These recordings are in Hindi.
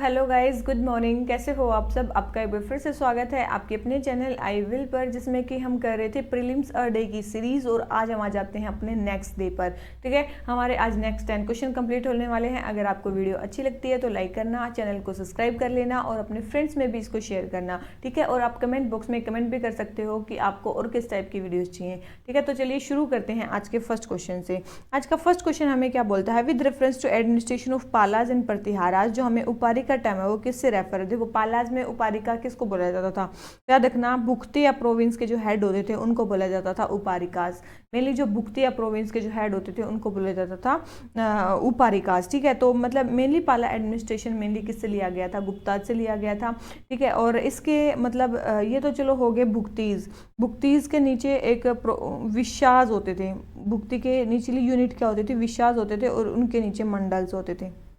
Hello guys, good morning. कैसे हो आप सब? आपका एक बार फिर से स्वागत है आपके अपने चैनल आई विल पर, जिसमें कि हम कर रहे थे प्रीलिम्स अ डे की सीरीज। और आज हम आ जाते हैं अपने नेक्स्ट डे पर। ठीक है, हमारे आज नेक्स्ट 10 क्वेश्चन कंप्लीट होने वाले हैं। अगर आपको वीडियो अच्छी लगती है तो लाइक करना, चैनल को सब्सक्राइब कर लेना और अपने फ्रेंड्स में भी इसको शेयर करना। ठीक है, और आप कमेंट बॉक्स में कमेंट भी कर सकते हो कि आपको और किस टाइप की वीडियोज चाहिए। ठीक है, तो चलिए शुरू करते हैं आज के फर्स्ट क्वेश्चन से। आज का फर्स्ट क्वेश्चन हमें क्या बोलता है? With reference to administration of Palas and Pratiharas, जो हमें उपारिका टर्म है वो किससे रेफर है? देखो, पालाज में उपारिका किसको बोला जाता था? याद रखना, भुक्ति या प्रोविंस के जो हेड होते थे उनको बोला जाता था उपारिकाज। मेनली जो भुक्ति या प्रोविंस के जो हेड होते थे उनको बोला जाता था उपारिकाज। ठीक है, तो मतलब मेनली पाला एडमिनिस्ट्रेशन मेनली किससे लिया गया था? गुप्ताज से लिया गया था। ठीक है, और इसके मतलब ये तो चलो हो गए भुक्तीज। भुक्तीज के नीचे एक विशाज होते थे। भुक्ति के निचली यूनिट क्या होती थी? विशाज होते थे, और उनके नीचे मंडल्स होते थे।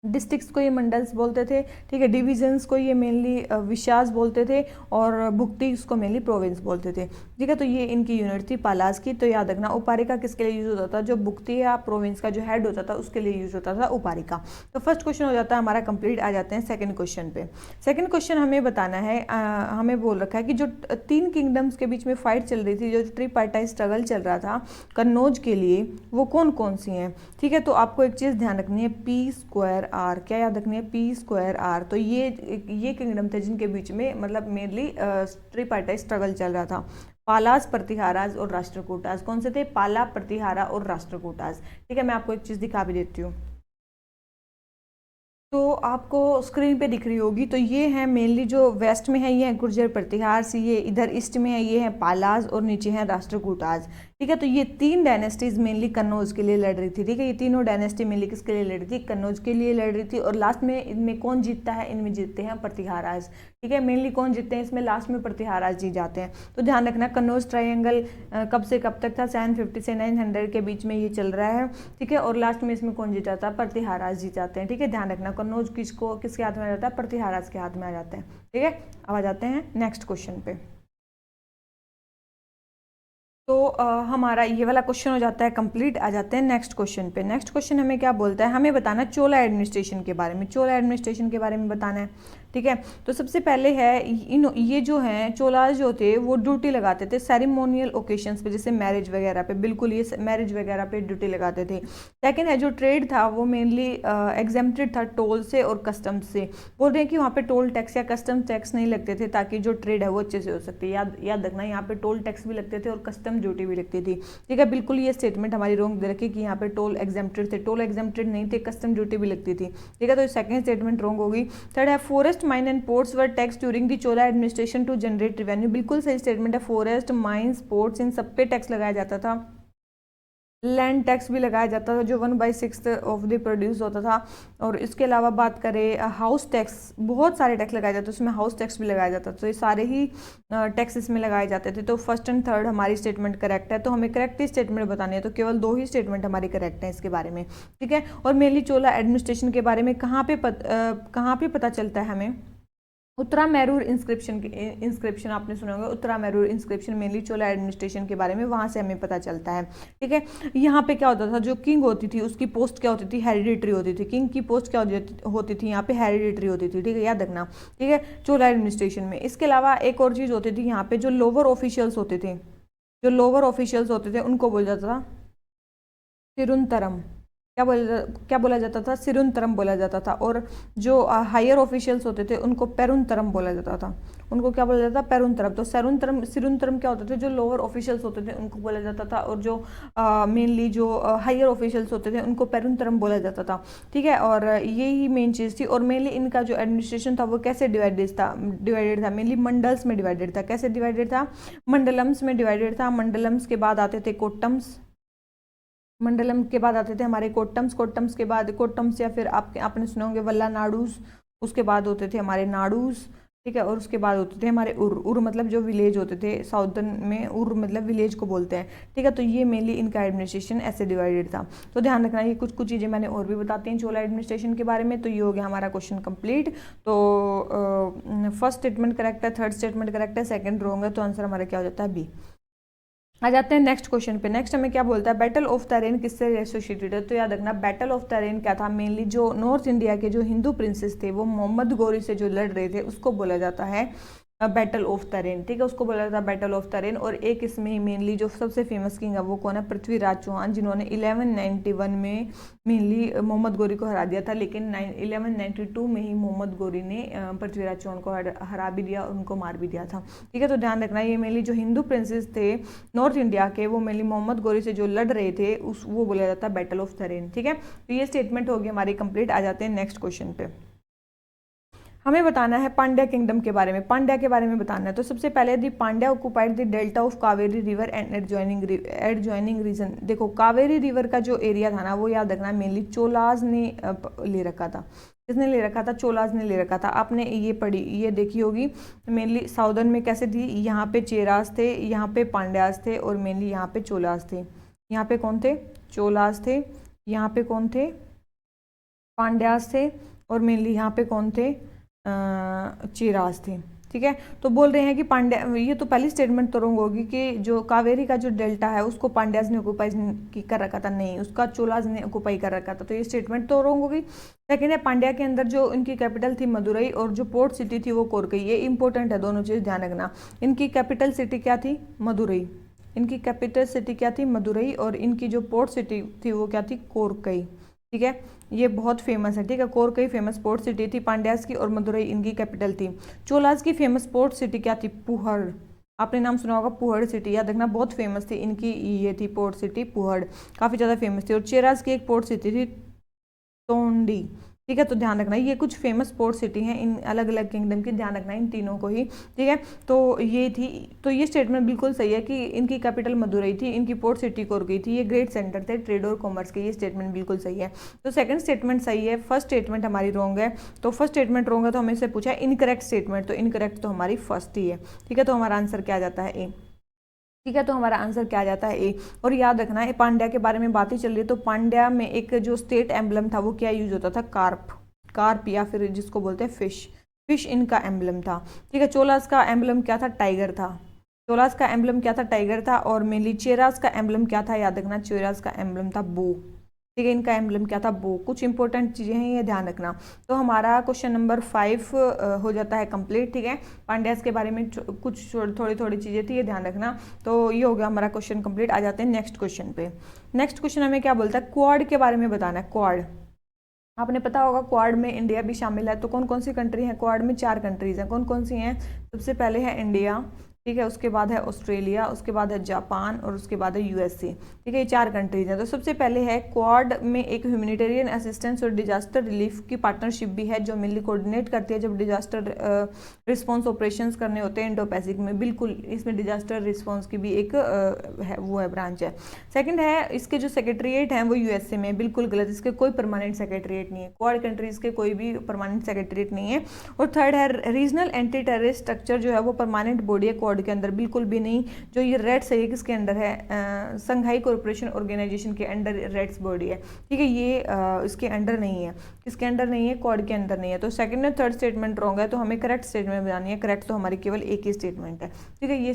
डिस्ट्रिक्ट्स को ये मंडल्स बोलते थे। ठीक है, डिविजन्स को ये मेनली विशाज बोलते थे, और भुक्तिस को मेनली प्रोविंस बोलते थे। ठीक है, तो ये इनकी यूनिट थी पालाज की। तो याद रखना, उपारिका किसके लिए यूज होता था? जो भुक्ति या प्रोविंस का जो हेड होता था उसके लिए यूज होता था उपारिका। तो फर्स्ट क्वेश्चन हो जाता है हमारा कंप्लीट। आ जाते हैं सेकंड क्वेश्चन पे। सेकंड क्वेश्चन हमें बताना है, हमें बोल रखा है कि जो 3 किंगडम्स के बीच में फाइट चल रही थी, जो ट्रिपार्टाइट स्ट्रगल चल रहा था कन्नौज के लिए, वो कौन कौन सी हैं? ठीक है, तो आपको एक चीज़ ध्यान रखनी है, P² R। क्या याद रखनी है? P² R। तो ये किंगडम थे जिनके बीच में मतलब मेनली ट्रिपार्टाइट स्ट्रगल चल रहा था। पालास, प्रतिहाराज और राष्ट्रकूटाज। कौन से थे? पाला, प्रतिहारा और राष्ट्रकूटाज। ठीक है, मैं आपको एक चीज़ दिखा भी देती हूँ, तो आपको स्क्रीन पे दिख रही होगी। तो ये है मेनली जो वेस्ट में है ये है गुर्जर प्रतिहार सी, ये इधर ईस्ट में है ये है पालाज, और नीचे है राष्ट्रकूटाज। ठीक है, तो ये 3 डायनेस्टीज मेनली कन्नौज के लिए लड़ रही थी। ठीक है, ये तीनों डायनेस्टी मेनली किसके लिए लड़ रही थी? कन्नौज के लिए लड़ रही थी। और लास्ट में इनमें कौन जीतता है? इनमें जीतते हैं प्रतिहाराज। ठीक है, मेनली कौन जीतते हैं इसमें? लास्ट में प्रतिहाराज जीत जाते हैं। तो ध्यान रखना, कन्नौज ट्रायंगल कब से कब तक था? 750 से 900 के बीच में ये चल रहा है। ठीक है, और लास्ट में इसमें कौन जीत जाता है? प्रतिहाराज जीत जाते हैं। ठीक है, ध्यान रखना, कन्नौज किसके हाथ में आ जाता है? प्रतिहाराज के हाथ में आ जाते हैं। ठीक है, अब आ जाते हैं नेक्स्ट क्वेश्चन पे। तो हमारा ये वाला क्वेश्चन हो जाता है कंप्लीट। आ जाते हैं नेक्स्ट क्वेश्चन पे। नेक्स्ट क्वेश्चन हमें क्या बोलता है? हमें बताना चोला एडमिनिस्ट्रेशन के बारे में। चोला एडमिनिस्ट्रेशन के बारे में बताना है। ठीक है, तो सबसे पहले है ये जो हैं चोलाज जो थे वो ड्यूटी लगाते थे सेरेमोनियल ओकेशंस पे, जैसे मैरिज वगैरह पे। बिल्कुल, ये मैरिज वगैरह पे ड्यूटी लगाते थे। सेकेंड है जो ट्रेड था वो मेनली एग्जेम्प्टेड था टोल से और कस्टम्स से। बोल रहे हैं कि वहाँ पे टोल टैक्स या कस्टम टैक्स नहीं लगते थे, ताकि जो ट्रेड है वो अच्छे से हो सकती है। याद रखना, यहाँ पे टोल टैक्स भी लगते थे और कस्टम ड्यूटी भी लगती थी। ठीक है, बिल्कुल ये स्टेटमेंट हमारी रॉन्ग दे रखी कि यहाँ पे टोल एग्जेम्प्टेड थे। टोल एग्जेम्प्टेड नहीं थे, कस्टम ड्यूटी भी लगती थी। ठीक है, तो सेकंड स्टेटमेंट रॉन्ग होगी। थर्ड है forest, mine and ports were tax during the Chola administration to generate revenue. बिल्कुल सही स्टेटमेंट है। फॉरेस्ट, माइंस, पोर्ट्स, इन सब पे टैक्स लगाया जाता था। लैंड टैक्स भी लगाया जाता था जो 1/6 ऑफ द प्रोड्यूस होता था। और इसके अलावा बात करें हाउस टैक्स, बहुत सारे टैक्स लगाए जाते थे, उसमें हाउस टैक्स भी लगाया जाता था। तो ये सारे ही टैक्स इसमें लगाए जाते थे। तो फर्स्ट एंड थर्ड हमारी स्टेटमेंट करेक्ट है। तो हमें करेक्ट ही स्टेटमेंट बतानी है, तो केवल 2 ही स्टेटमेंट हमारी करेक्ट है इसके बारे में। ठीक है, और मेनली चोला एडमिनिस्ट्रेशन के बारे में कहाँ पे पता चलता है हमें? उत्तरा मैरूर इंस्क्रिप्शन आपने सुना होगा। उत्तरा मैरूर इंस्क्रिप्शन मेनली चोला एडमिनिस्ट्रेशन के बारे में, वहां से हमें पता चलता है। ठीक है, यहाँ पे क्या होता था? जो किंग होती थी उसकी पोस्ट क्या होती थी? हेरिडिटरी होती थी। किंग की पोस्ट क्या होती थी? यहाँ पे हेरिडिटरी होती थी। ठीक है, याद रखना। ठीक है, चोला एडमिनिस्ट्रेशन में। इसके अलावा एक और चीज़ होती थी यहाँ पे, जो लोअर ऑफिशियल्स होते थे, उनको बोला जाता था तिरुनतरम। क्या बोला जाता था? सिरुनतरम बोला जाता था। और जो हायर ऑफिशियल्स होते थे उनको पेरुनतरम बोला जाता था। उनको क्या बोला जाता था? पेरुनतरम। तो सिरुनतरम क्या होते थे? जो लोअर ऑफिशियल्स होते थे उनको बोला जाता था, और जो मेनली जो हायर ऑफिशियल्स होते थे उनको पेरुनतरम बोला जाता था। ठीक है, और यही मेन चीज़ थी। और मेनली इनका जो एडमिनिस्ट्रेशन था वो कैसे डिवाइडेड था? मेनली मंडल्स में डिवाइडेड था। कैसे डिवाइडेड था? मंडलम्स में डिवाइडेड था। मंडलम्स के बाद आते थे कोट्टम्स। मंडलम के बाद आते थे हमारे कोट्टम्स। कोट्टम्स के बाद कोट्टम्स, या फिर आपने सुने होंगे वल्ला नाडूस। उसके बाद होते थे हमारे नाडूस। ठीक है, और उसके बाद होते थे हमारे उर मतलब जो विलेज होते थे साउदर्न में, उर मतलब विलेज को बोलते हैं। ठीक है, तो ये मेनली इनका एडमिनिस्ट्रेशन ऐसे डिवाइडेड था। तो ध्यान रखना, ये कुछ चीज़ें मैंने और भी बताती हैं चोला एडमिनिस्ट्रेशन के बारे में। तो ये हो गया हमारा क्वेश्चन कंप्लीट। तो फर्स्ट स्टेटमेंट करेक्ट है, थर्ड स्टेटमेंट करेक्ट है, सेकंड रॉन्ग है, तो आंसर हमारा क्या हो जाता है? बी। आ जाते हैं नेक्स्ट क्वेश्चन पे। नेक्स्ट हमें क्या बोलता है, बैटल ऑफ तरेन किससे एसोसिएटेड है। तो याद रखना बैटल ऑफ तरेन क्या था, मेनली जो नॉर्थ इंडिया के जो हिंदू प्रिंसेस थे वो मोहम्मद गौरी से जो लड़ रहे थे उसको बोला जाता है बैटल ऑफ तरेन, ठीक है, उसको बोला जाता है बैटल ऑफ तरेन। और एक इसमें मेनली जो सबसे फेमस किंग है वो कौन है, पृथ्वीराज चौहान, जिन्होंने 1191 में मेनली मोहम्मद गौरी को हरा दिया था, लेकिन 1192 में ही मोहम्मद गौरी ने पृथ्वीराज चौहान को हरा भी दिया और उनको मार भी दिया था, ठीक है। तो ध्यान रखना ये मेनली जो हिंदू प्रिंसेस थे नॉर्थ इंडिया के वो मेनली मोहम्मद गौरी से जो लड़ रहे थे उस वो बोला जाता है बैटल ऑफ तरेन, ठीक है। तो ये स्टेटमेंट होगी हमारी कंप्लीट। आ जाते हैं नेक्स्ट क्वेश्चन पे। हमें बताना है पांड्या किंगडम के बारे में, पांड्या के बारे में बताना है। तो सबसे पहले the Pandya occupied the delta of Kaveri river and adjoining region. देखो कावेरी रिवर का जो एरिया था ना वो याद रखना मेनली चोलाज ने ले रखा था। किसने ले रखा था, चोलाज ने ले रखा था। आपने ये पढ़ी, ये देखी होगी मेनली साउदर्न में कैसे थी, यहाँ पे चेराज थे, यहाँ पे पांड्याज थे और मेनली यहाँ पे चोलाज थे। यहाँ पे कौन थे, चोलाज थे, यहाँ पे कौन थे, पांड्याज थे और मेनली यहाँ पे कौन थे, चेराज थे, ठीक है। तो बोल रहे हैं कि पांड्या, ये तो पहली स्टेटमेंट तो रॉन्ग होगी कि जो कावेरी का जो डेल्टा है उसको पांड्याज ने ऑक्युपाई कर रखा था, नहीं उसका चोलाज ने ऑक्युपाई कर रखा था, तो ये स्टेटमेंट तो रॉन्ग होगी। सेकेंड है पांड्या के अंदर जो इनकी कैपिटल थी मदुरई और जो पोर्ट सिटी थी वो कोरकई। ये इंपॉर्टेंट है, दोनों चीज़ ध्यान रखना। इनकी कैपिटल सिटी क्या थी, मदुरई, इनकी कैपिटल सिटी क्या थी, मदुरई, और इनकी जो पोर्ट सिटी थी वो क्या थी, कोरकई, ठीक है। ये बहुत फेमस है, ठीक है। कोरकई फेमस पोर्ट सिटी थी पांड्यास की और मदुरई इनकी कैपिटल थी। चोलाज की फेमस पोर्ट सिटी क्या थी, पुहड़, आपने नाम सुना होगा पुहड़ सिटी, याद रखना बहुत फेमस थी इनकी, ये थी पोर्ट सिटी पुहड़, काफ़ी ज़्यादा फेमस थी। और चेराज की एक पोर्ट सिटी थी तोंडी, ठीक है। तो ध्यान रखना ये कुछ फेमस पोर्ट सिटी हैं इन अलग अलग किंगडम की, ध्यान रखना इन तीनों को ही, ठीक है। तो ये थी, तो ये स्टेटमेंट बिल्कुल सही है कि इनकी कैपिटल मदुरई थी, इनकी पोर्ट सिटी कोरकई थी, ये ग्रेट सेंटर थे ट्रेड और कॉमर्स के, ये स्टेटमेंट बिल्कुल सही है। तो सेकंड स्टेटमेंट सही है, फर्स्ट स्टेटमेंट हमारी रॉन्ग है। तो फर्स्ट स्टेटमेंट रॉन्ग है तो हमें से पूछा इनकरेक्ट स्टेटमेंट, तो इनकरेक्ट तो हमारी फर्स्ट ही है, ठीक है। तो हमारा आंसर क्या आ जाता है, ए, ठीक है। तो हमारा आंसर क्या आ जाता है, ए। और याद रखना है पांड्या के बारे में बात ही चल रही है, तो पांड्या में एक जो स्टेट एम्बलम था वो क्या यूज होता था, कार्प, कार्प या फिर जिसको बोलते हैं फिश, फिश इनका एम्बलम था, ठीक है। चोलास का एम्बलम क्या था, टाइगर था, चोलास का एम्बलम क्या था, टाइगर था। और मेनली चेराज का एम्बलम क्या था, याद रखना चेराज का एम्बलम था बो, ठीक है। इनका एम्बलम क्या था, बो। कुछ इंपॉर्टेंट चीज़ें हैं ये ध्यान रखना। तो हमारा क्वेश्चन नंबर 5 हो जाता है कंप्लीट, ठीक है। पांड्यास के बारे में कुछ थोड़ी थोड़ी चीज़ें थी, ये ध्यान रखना। तो ये हो गया हमारा क्वेश्चन कंप्लीट। आ जाते हैं नेक्स्ट क्वेश्चन पे। नेक्स्ट क्वेश्चन हमें क्या बोलता है, क्वाड के बारे में बताना है। क्वाड आपने पता होगा, क्वाड में इंडिया भी शामिल है। तो कौन कौन सी कंट्री है, क्वाड में 4 कंट्रीज हैं, कौन कौन सी हैं, सबसे पहले है इंडिया, ठीक है, उसके बाद है ऑस्ट्रेलिया, उसके बाद है जापान और उसके बाद है यूएसए, ठीक है। ये 4 कंट्रीज हैं। तो सबसे पहले है क्वाड में एक ह्यूमैनिटेरियन असिस्टेंस और डिजास्टर रिलीफ की पार्टनरशिप भी है जो मिलकर कोऑर्डिनेट करती है जब डिजास्टर रिस्पांस ऑपरेशंस करने होते हैं इंडो पैसिफिक में, बिल्कुल इसमें डिजास्टर रिस्पांस की भी एक वो है ब्रांच है। सेकंड है इसके जो सेक्रेटरीट हैं वो यूएसए में, बिल्कुल गलत, इसके कोई परमानेंट सेक्रेटरीट नहीं है, क्वाड कंट्रीज के कोई भी परमानेंट सेक्रेटरीट नहीं है। और थर्ड है रीजनल एंटी टेररिस्ट स्ट्रक्चर जो है वो परमानेंट बॉडी है क्वाड के अंदर, बिल्कुल भी नहीं। जो ये रेड है ये किसके अंडर है, संघाई कॉर्पोरेशन ऑर्गेनाइजेशन के अंडर रेड्स बॉडी है, ठीक है। ये इसके अंडर नहीं है, किसके अंडर नहीं है, क्वाड के अंदर नहीं है। तो सेकंड और थर्ड स्टेटमेंट रॉन्ग है, तो हमें करेक्ट स्टेटमेंट बनानी है। करेक्ट तो हमारी केवल एक ही स्टेटमेंट है, ठीक है। ये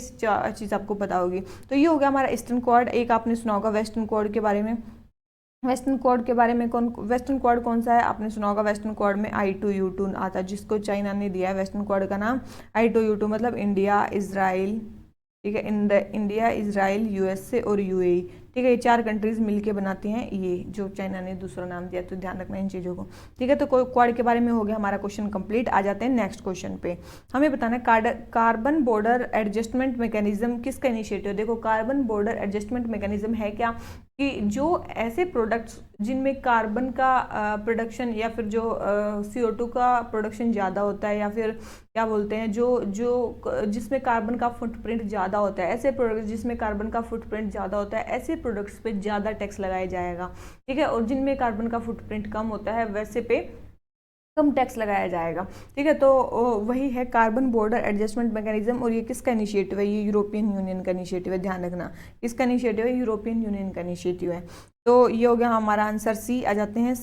चीज़ आपको पता होगी। तो ये हो गया हमारा ईस्टर्न क्वाड। एक आपने सुना होगा वेस्टर्न क्वाड के बारे में। वेस्टर्न क्वाड के बारे में वेस्टर्न क्वाड कौन सा है, आपने सुना होगा वेस्टर्न क्वाड में I2U2 आता है, जिसको चाइना ने दिया है वेस्टर्न क्वाड का नाम I2U2, मतलब इंडिया, इजराइल, ठीक है, इंडिया, इजराइल, यूएसए और यूएई, ठीक है। ये 4 कंट्रीज मिलके बनाती हैं ये जो चाइना ने दूसरा नाम दिया, तो ध्यान रखना इन चीज़ों को, ठीक है। तो क्वाड के बारे में हो गया हमारा क्वेश्चन कंप्लीट। आ जाते हैं नेक्स्ट क्वेश्चन पे। हमें बताना है कार्बन बॉर्डर एडजस्टमेंट मैकेनिज्म किसका इनिशिएटिव। देखो कार्बन बॉर्डर एडजस्टमेंट मैकेनिज्म है क्या, कि जो ऐसे प्रोडक्ट्स जिनमें कार्बन का प्रोडक्शन या फिर जो CO2 का प्रोडक्शन ज़्यादा होता है, या फिर क्या बोलते हैं जो जिसमें कार्बन का फुटप्रिंट ज़्यादा होता है, ऐसे प्रोडक्ट्स जिसमें कार्बन का फुटप्रिंट ज़्यादा होता है, ऐसे प्रोडक्ट्स पे ज़्यादा टैक्स लगाया जाएगा, ठीक है। और जिनमें कार्बन का फुटप्रिंट कम होता है वैसे पे कम टैक्स लगाया जाएगा, ठीक है। तो वही है कार्बन बॉर्डर एडजस्टमेंट मैकेनिज्म। और ये किसका इनिशिएटिव है, ये यूरोपियन यूनियन का इनिशिएटिव है, ध्यान रखना। किसका इनिशिएटिव है, यूरोपियन यूनियन का इनिशिएटिव है। तो ये हो गया हमारा आंसर सी। आ जाते हैं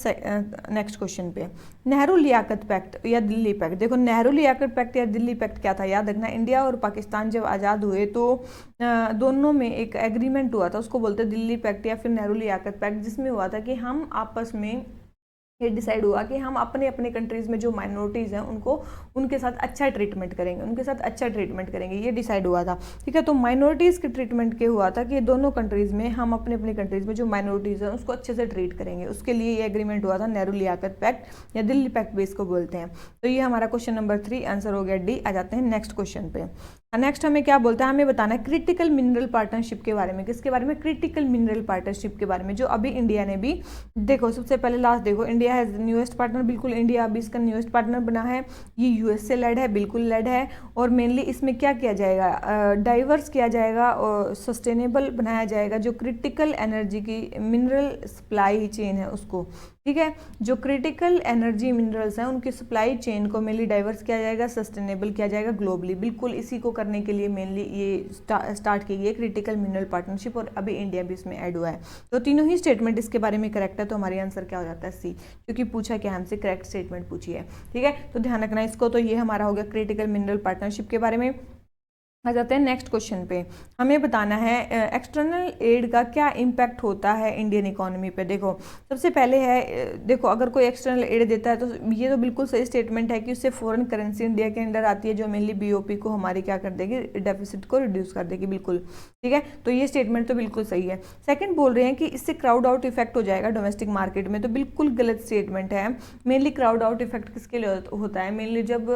नेक्स्ट क्वेश्चन पे। नेहरू लियाकत पैक्ट या दिल्ली पैक्ट। देखो नेहरू लियाकत पैक्ट या दिल्ली पैक्ट क्या था, याद रखना। इंडिया और पाकिस्तान जब आज़ाद हुए तो दोनों में एक एग्रीमेंट हुआ था, उसको बोलते हैं दिल्ली पैक्ट या फिर नेहरू लियाकत पैक्ट, जिसमें हुआ था कि हम आपस में ये डिसाइड हुआ कि हम अपने अपने कंट्रीज़ में जो माइनॉरिटीज़ हैं उनको उनके साथ अच्छा ट्रीटमेंट करेंगे, उनके साथ अच्छा ट्रीटमेंट करेंगे, ये डिसाइड हुआ था। ठीक है, तो माइनॉरिटीज़ के ट्रीटमेंट के हुआ था कि दोनों कंट्रीज़ में हम अपने अपने कंट्रीज़ में जो माइनॉरिटीज़ हैं उसको अच्छे से ट्रीट करेंगे, उसके लिए ये एग्रीमेंट हुआ था, नेहरू लियाकत पैक्ट या दिल्ली पैक्ट भी इसको बोलते हैं। तो ये हमारा क्वेश्चन नंबर 3 आंसर हो गया डी। आ जाते हैं नेक्स्ट क्वेश्चन पे। नेक्स्ट हमें क्या बोलता है, हमें बताना है क्रिटिकल मिनरल पार्टनरशिप के बारे में। किसके बारे में? क्रिटिकल मिनरल पार्टनरशिप के बारे में, जो अभी इंडिया ने भी, देखो सबसे पहले लास्ट देखो, इंडिया हैज़ न्यूएस्ट पार्टनर, बिल्कुल इंडिया अभी इसका न्यूएस्ट पार्टनर बना है। ये यूएस से लेड है, बिल्कुल लेड है। और मेनली इसमें क्या किया जाएगा, डाइवर्स किया जाएगा और सस्टेनेबल बनाया जाएगा जो क्रिटिकल एनर्जी की मिनरल सप्लाई चेन है उसको। ठीक है, जो क्रिटिकल एनर्जी मिनरल्स हैं उनकी सप्लाई चेन को मेनली डाइवर्स किया जाएगा, सस्टेनेबल किया जाएगा ग्लोबली। बिल्कुल इसी को करने के लिए मेनली ये स्टार्ट की गई है क्रिटिकल मिनरल पार्टनरशिप, और अभी इंडिया भी इसमें ऐड हुआ है। तो तीनों ही स्टेटमेंट इसके बारे में करेक्ट है, तो हमारी आंसर क्या हो जाता है सी, क्योंकि पूछा क्या हमसे, करेक्ट स्टेटमेंट पूछी है। ठीक है, तो ध्यान रखना इसको। तो ये हमारा हो गया क्रिटिकल मिनरल पार्टनरशिप के बारे में। आ जाते हैं नेक्स्ट क्वेश्चन पे। हमें बताना है एक्सटर्नल एड का क्या इम्पैक्ट होता है इंडियन इकोनॉमी पे। देखो सबसे पहले है, देखो अगर कोई एक्सटर्नल एड देता है तो ये तो बिल्कुल सही स्टेटमेंट है कि उससे फॉरेन करेंसी इंडिया के अंदर आती है, जो मेनली बीओपी को हमारी क्या कर देगी, डेफिसिट को रिड्यूस कर देगी, बिल्कुल। ठीक है, तो ये स्टेटमेंट तो बिल्कुल सही है। सेकेंड बोल रहे हैं कि इससे क्राउड आउट इफेक्ट हो जाएगा डोमेस्टिक मार्केट में, तो बिल्कुल गलत स्टेटमेंट है। मेनली क्राउड आउट इफेक्ट किसके लिए होता है, मेनली जब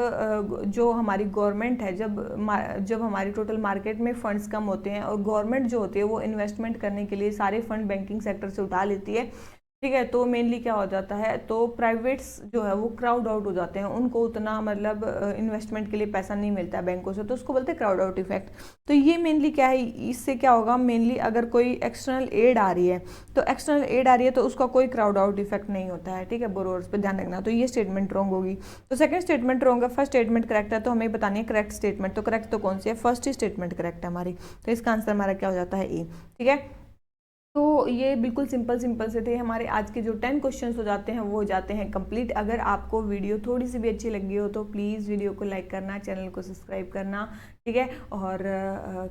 जो हमारी गवर्नमेंट है, जब हमारी टोटल मार्केट में फंड्स कम होते हैं और गवर्नमेंट जो होती है वो इन्वेस्टमेंट करने के लिए सारे फंड बैंकिंग सेक्टर से उठा लेती है। ठीक है, तो मेनली क्या हो जाता है, तो प्राइवेट्स जो है वो क्राउड आउट हो जाते हैं, उनको उतना मतलब इन्वेस्टमेंट के लिए पैसा नहीं मिलता है बैंकों से, तो उसको बोलते हैं क्राउड आउट इफेक्ट। तो ये मेनली क्या है, इससे क्या होगा, मेनली अगर कोई एक्सटर्नल एड आ रही है तो एक्सटर्नल एड आ रही है तो उसका कोई क्राउड आउट इफेक्ट नहीं होता है। ठीक है, बोरोवर्स पे ध्यान रखना। तो ये स्टेटमेंट रॉन्ग होगी। तो सेकंड स्टेटमेंट रॉन्ग है, फर्स्ट स्टेटमेंट करेक्ट है, तो हमें बतानी है करेक्ट स्टेटमेंट। तो करेक्ट तो कौन सी है, फर्स्ट ही स्टेटमेंट करेक्ट है हमारी। तो इसका आंसर हमारा क्या हो जाता है, ए। ठीक है, तो ये बिल्कुल सिंपल से थे हमारे आज के जो 10 क्वेश्चंस हो जाते हैं वो हो जाते हैं कंप्लीट। अगर आपको वीडियो थोड़ी सी भी अच्छी लगी हो तो प्लीज़ वीडियो को लाइक करना, चैनल को सब्सक्राइब करना। ठीक है, और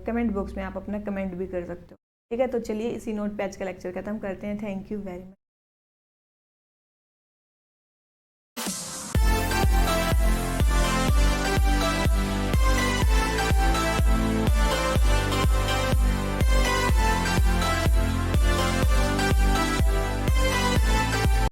कमेंट बॉक्स में आप अपना कमेंट भी कर सकते हो। ठीक है, तो चलिए इसी नोट पे आज का लेक्चर खत्म करते हैं। Thank you very much.